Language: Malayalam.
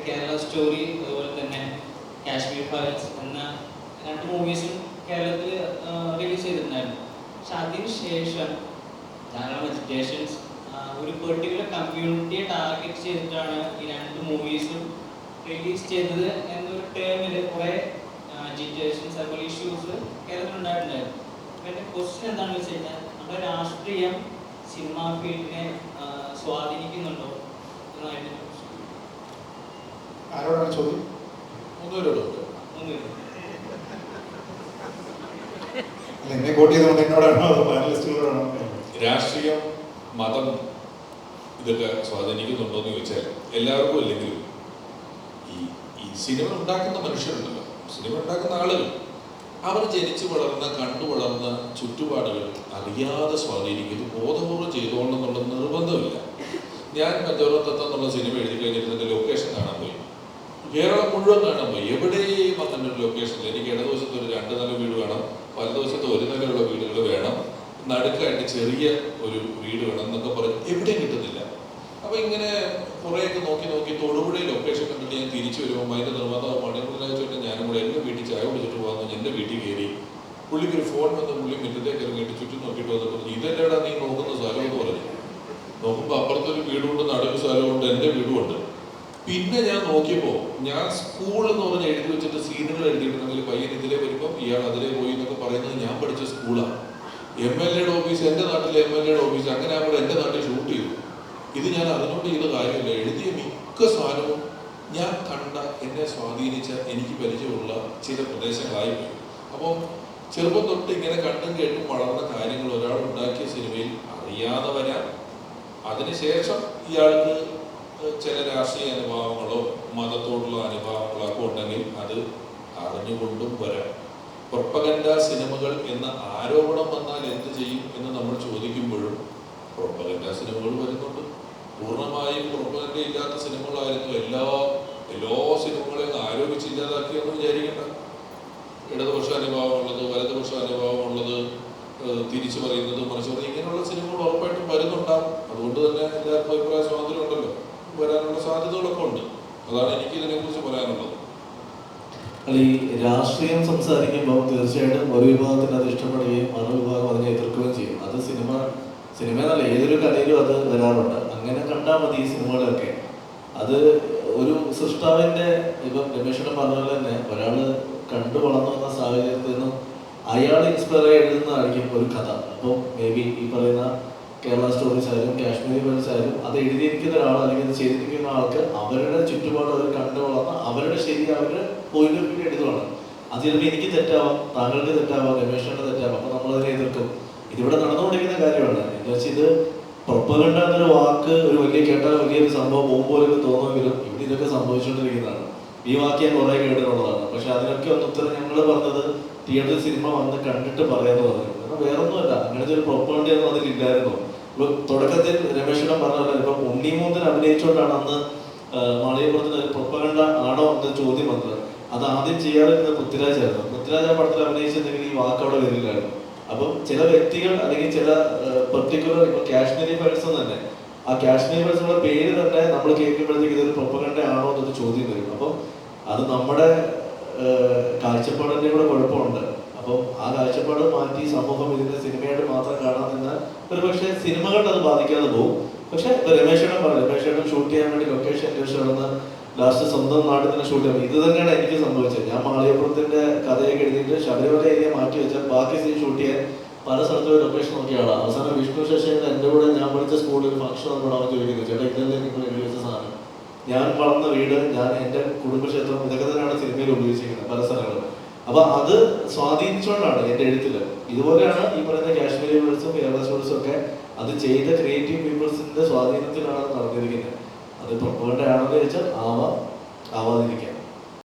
കേരള സ്റ്റോറി, അതുപോലെ തന്നെ കാശ്മീർ ഫയൽസ് എന്ന 2 മൂവീസും കേരളത്തിൽ റിലീസ് ചെയ്തിട്ടുണ്ടായിരുന്നു. പക്ഷെ അതിനുശേഷം ധാരാളം എഡ്യൂക്കേഷൻസ് ഒരു പെർട്ടിക്കുലർ കമ്മ്യൂണിറ്റിയെ ടാർഗറ്റ് ചെയ്തിട്ടാണ് ഈ 2 മൂവീസും റിലീസ് ചെയ്തത് എന്നൊരു ടേമിൽ കുറേ അജിറ്റേഷൻസ് അതുപോലെ ഇഷ്യൂസ് കേരളത്തിൽ ഉണ്ടായിട്ടുണ്ടായിരുന്നു. അപ്പോൾ എൻ്റെ ക്വസ്റ്റ്യൻ എന്താണെന്ന് വെച്ച് കഴിഞ്ഞാൽ, നമ്മുടെ രാഷ്ട്രീയം സിനിമാ ഫീൽഡിനെ സ്വാധീനിക്കുന്നുണ്ടോ എന്നായിരുന്നു. ആരോടാണ് ചോദ്യം? എന്നെ കോട്ട് ചെയ്തുകൊണ്ട് എന്നോടാണോ അതോ പാനലിസ്റ്റുകളോടാണോ? രാഷ്ട്രീയം, മതം ഇതൊക്കെ സ്വാധീനിക്കുന്നുണ്ടോ എന്ന് ചോദിച്ചാൽ എല്ലാവർക്കും അല്ലെങ്കിലും ഈ സിനിമ ഉണ്ടാക്കുന്ന മനുഷ്യരുണ്ടല്ലോ, സിനിമ ഉണ്ടാക്കുന്ന ആളുകൾ, അവർ ജനിച്ചു വളർന്ന കണ്ടു വളർന്ന ചുറ്റുപാടുകൾ അറിയാതെ സ്വാധീനിക്കുന്നു. ബോധപൂർവ്വം ചെയ്തോളെന്നുള്ള നിർബന്ധമില്ല. ഞാൻ പഞ്ചവർത്തത്വം എന്നുള്ള സിനിമ എഴുതി കഴിഞ്ഞിരുന്നത് ലൊക്കേഷൻ കാണാൻ പോയി, കേരളം മുഴുവൻ കാണാൻ പോയി. എവിടെയും അങ്ങനെ ഒരു ലൊക്കേഷനിൽ എനിക്ക് ഇടതുവശത്ത് ഒരു 2 നില വീട് വേണം, വലതുവശത്ത് 1 നിലയുള്ള വീടുകൾ വേണം, നടുക്കായിട്ട് ചെറിയ ഒരു വീട് വേണം എന്നൊക്കെ പറഞ്ഞ് എവിടെയും കിട്ടുന്നില്ല. അപ്പോൾ ഇങ്ങനെ കുറേയൊക്കെ നോക്കി തൊടുപുഴയിൽ ലൊക്കേഷൻ കണ്ടിട്ട് ഞാൻ തിരിച്ചു വരുമ്പോൾ അതിൻ്റെ നിർമ്മാതാവ് മണിക്കൂറിലായിട്ട് ഞാനും കൂടെ എൻ്റെ വീട്ടിൽ ചായ കുടിച്ചിട്ട് പോകുന്നു. എൻ്റെ വീട്ടിൽ കയറി പുള്ളിക്കൊരു ഫോൺ വന്ന് പുള്ളി മിറ്റത്തേക്ക് ഇറങ്ങിയിട്ട് ചുറ്റും നോക്കിയിട്ട് വന്നിട്ട് പറഞ്ഞു, ഇതെല്ലാടാ നീ നോക്കുന്ന സ്ഥലം എന്ന് പറഞ്ഞു. നോക്കുമ്പോൾ അപ്പുറത്തൊരു വീടുകൊണ്ട് നടുക്ക് സ്ഥലമുണ്ട്, എൻ്റെ വീടുമുണ്ട്. പിന്നെ ഞാൻ നോക്കിയപ്പോൾ ഞാൻ സ്കൂൾ എന്ന് പറഞ്ഞ് എഴുതി വെച്ചിട്ട് സീനുകൾ എഴുതിയിട്ടുണ്ടെങ്കിൽ പയ്യൻ ഇതിലേ വരുമ്പോൾ ഇയാൾ അതിലേ പോയി എന്നൊക്കെ പറയുന്നത് ഞാൻ പഠിച്ച സ്കൂളാണ്. MLA യുടെ ഓഫീസ്, എൻ്റെ നാട്ടിലെ MLA യുടെ ഓഫീസ്, അങ്ങനെ ആകുമ്പോൾ എൻ്റെ നാട്ടിൽ ഷൂട്ട് ചെയ്തു. ഇത് ഞാൻ അതിനോട് ചെയ്ത കാര്യമില്ല. എഴുതിയ മിക്ക സാധനവും ഞാൻ കണ്ട, എന്നെ സ്വാധീനിച്ച, എനിക്ക് പരിചയമുള്ള ചില പ്രദേശങ്ങളായിപ്പോയി. അപ്പം ചെറുപ്പം തൊട്ട് ഇങ്ങനെ കണ്ടും കേട്ടും വളർന്ന കാര്യങ്ങൾ ഒരാൾ ഉണ്ടാക്കിയ സിനിമയിൽ അറിയാതെ വരാം. അതിനുശേഷം ഇയാൾക്ക് ചില രാഷ്ട്രീയ അനുഭവങ്ങളോ മതത്തോടുള്ള അനുഭവങ്ങളോ ഒക്കെ ഉണ്ടെങ്കിൽ അത് അറിഞ്ഞുകൊണ്ടും വരാം. പ്രൊപ്പഗൻഡ സിനിമകൾ എന്ന ആരോപണം വന്നാൽ എന്ത് ചെയ്യും എന്ന് നമ്മൾ ചോദിക്കുമ്പോഴും പ്രൊപ്പഗൻഡ സിനിമകൾ വരുന്നുണ്ട്. പൂർണ്ണമായും പ്രൊപ്പഗൻഡ ഇല്ലാത്ത സിനിമകളായിരുന്നു എല്ലാ സിനിമകളെയും ആരോപിച്ചില്ലാതാക്കിയെന്ന് വിചാരിക്കേണ്ട. ഇടതുപക്ഷ അനുഭവമുള്ളത്, വലതുപക്ഷ അനുഭവമുള്ളത്, തിരിച്ചു പറയുന്നത്, മറിച്ച് പറയുന്നത്, ഇങ്ങനെയുള്ള സിനിമകൾ ഉറപ്പായിട്ടും വരുന്നുണ്ടാകും. അതുകൊണ്ട് തന്നെ എല്ലാവർക്കും അഭിപ്രായ സ്വാതന്ത്ര്യം ഉണ്ടല്ലോ, വരാനുള്ള സാധ്യതകളൊക്കെ ഉണ്ട്. അതാണ് എനിക്ക് ഇതിനെക്കുറിച്ച് പറയാനുള്ളത്. ഈ രാഷ്ട്രീയം സംസാരിക്കുമ്പോൾ തീർച്ചയായിട്ടും ഒരു വിഭാഗത്തിന് അത് ഇഷ്ടപ്പെടുകയും മറുവിഭാഗം അതിനെ എതിർക്കുകയും ചെയ്യും. അത് സിനിമ എന്നല്ല, ഏതൊരു കഥയിലും അത് വരാറുണ്ട്. അങ്ങനെ കണ്ടാൽ മതി ഈ സിനിമകളൊക്കെ. അത് ഒരു സൃഷ്ടാവിൻ്റെ, ഇപ്പം രമേശേട്ടൻ പറഞ്ഞ പോലെ തന്നെ ഒരാൾ കണ്ടു വളർന്നു വന്ന സാഹചര്യത്തിൽ നിന്നും അയാൾ ഇൻസ്പയർ ആയി എഴുതുന്നതായിരിക്കും ഒരു കഥ. അപ്പോൾ മേ ബി ഈ പറയുന്ന കേരള സ്റ്റോറീസ് ആയാലും കാശ്മീരി ഫയൽസ് ആയാലും അത് എഴുതിയിരിക്കുന്ന ഒരാൾ അല്ലെങ്കിൽ അത് ചെയ്തിരിക്കുന്ന ആൾക്ക് അവരുടെ ചുറ്റുപാട് അവർ കണ്ടു വളർന്ന അവരുടെ ശരി, അവരുടെ പോയിന്റ് ഓഫ് വ്യൂ എഴുതുവാണ്. അത് ചിലപ്പോൾ എനിക്ക് തെറ്റാവാം, താങ്കൾക്ക് തെറ്റാവാം, രമേശിന്റെ തെറ്റാവാം. അപ്പോൾ നമ്മളതിനെ എതിർക്കും. ഇതിവിടെ നടന്നുകൊണ്ടിരിക്കുന്ന കാര്യമാണ്. എന്താ വെച്ചാൽ ഇത് പ്രൊപ്പഗൻഡ എന്നൊരു വാക്ക് ഒരു കേട്ടാൽ വലിയൊരു സംഭവം പോകുമ്പോലൊക്കെ തോന്നുമെങ്കിലും ഇവിടെ ഇതൊക്കെ സംഭവിച്ചുകൊണ്ടിരിക്കുന്നതാണ്. ഈ വാക്ക് ഞാൻ കുറേ കേട്ടിട്ടുള്ളതാണ്. പക്ഷെ അതിനൊക്കെ ഒന്ന് ഉത്തരം ഞങ്ങൾ പറഞ്ഞത് തിയേറ്ററിൽ സിനിമ വന്ന് കണ്ടിട്ട് പറയാന്ന് പറഞ്ഞു. കാരണം വേറൊന്നുമല്ല, അങ്ങനത്തെ ഒരു പ്രൊപ്പഗൻഡയൊന്നും അതിലില്ലായിരുന്നു. തുടക്കത്തിൽ രമേശേട്ടൻ പറഞ്ഞ പോലെ ഇപ്പം ഉണ്ണിമൂന്തൻ അഭിനയിച്ചുകൊണ്ടാണ് അന്ന് മാളികപ്പുറത്തിന് ഒരു പ്രൊപ്പഗൻഡ ആണോ എന്ന ചോദ്യം വന്നത്. അത് ആദ്യം ചെയ്യാതിരുന്നത് പൃഥ്വിരാജായിരുന്നു. പൃഥ്വിരാജ് ആ പടത്തിൽ അഭിനയിച്ചിട്ടുണ്ടെങ്കിൽ ഈ വാക്ക് അവിടെ വരില്ലായിരുന്നു. അപ്പം ചില വ്യക്തികൾ അല്ലെങ്കിൽ ചില പെർട്ടിക്കുലർ, ഇപ്പൊ കാശ്മീരി ഫയൽസ് തന്നെ, ആ കാശ്മീരി ഫയൽസിന്റെ പേര് തന്നെ നമ്മൾ കേൾക്കുമ്പോഴത്തേക്ക് ഇതൊരു പ്രൊപ്പഗൻഡ ആണോ എന്നൊരു ചോദ്യം വരും. അപ്പം അത് നമ്മുടെ കാഴ്ചപ്പാടിന്റെ കൂടെ കുഴപ്പമുണ്ട്. അപ്പം ആ കാഴ്ചപ്പാട് മാറ്റി സമൂഹം ഇതിന്റെ സിനിമയായിട്ട് മാത്രം കാണാൻ നിന്നാൽ ഒരു പക്ഷേ സിനിമകളുടെ അത് ബാധിക്കാതെ പോകും. പക്ഷെ രമേശേട്ടൻ പറഞ്ഞു, രമേശേട്ടൻ ഷൂട്ട് ചെയ്യാൻ വേണ്ടി ലൊക്കേഷൻ അന്വേഷിച്ച് നടന്ന് ലാസ്റ്റ് സ്വന്തം നാട്ടിൽ തന്നെ ഷൂട്ട് ചെയ്യാം. ഇത് തന്നെയാണ് എനിക്ക് സംഭവിച്ചത്. ഞാൻ മാളികപ്പുറത്തിന്റെ കഥയൊക്കെ എഴുതിയിട്ട് ശബരിമല ഏരിയ മാറ്റി വെച്ചാൽ ബാക്കി സീൻ ഷൂട്ട് ചെയ്യാൻ പല സ്ഥലത്തും ലൊക്കേഷൻ നോക്കിയ ആളാണ്. അവസാനം വിഷ്ണു ശശിയുടെ എൻ്റെ കൂടെ ഞാൻ പഠിച്ച സ്കൂളിൽ ഫംഗ്ഷൻ വന്നപ്പോൾ അവൻ ചോദിക്കുന്നത്, ചേട്ടാ ഇതല്ലേ നിങ്ങൾ എഴുതി വെച്ച സാധനം? ഞാൻ വളർന്ന വീട്, ഞാൻ എൻ്റെ കുടുംബക്ഷേത്രം, ഇതൊക്കെ തന്നെയാണ് സിനിമയിൽ ഉപയോഗിച്ചിരിക്കുന്നത് പല സ്ഥലങ്ങളും. അപ്പൊ അത് സ്വാധീനിച്ചുകൊണ്ടാണ് എൻ്റെ എഴുത്തില്. ഇതുപോലെയാണ് ഈ പറയുന്ന കാശ്മീരി ഫയൽസും കേരള സ്റ്റോറീസും ഒക്കെ അത് ചെയ്ത ക്രിയേറ്റീവ് പീപ്പിൾസിന്റെ സ്വാധീനത്തിലാണ് നടന്നിരിക്കുന്നത്. അത് പ്രൊപ്പഗൻഡ ആണെന്ന് ചോദിച്ചാൽ ആവാതിരിക്കാം.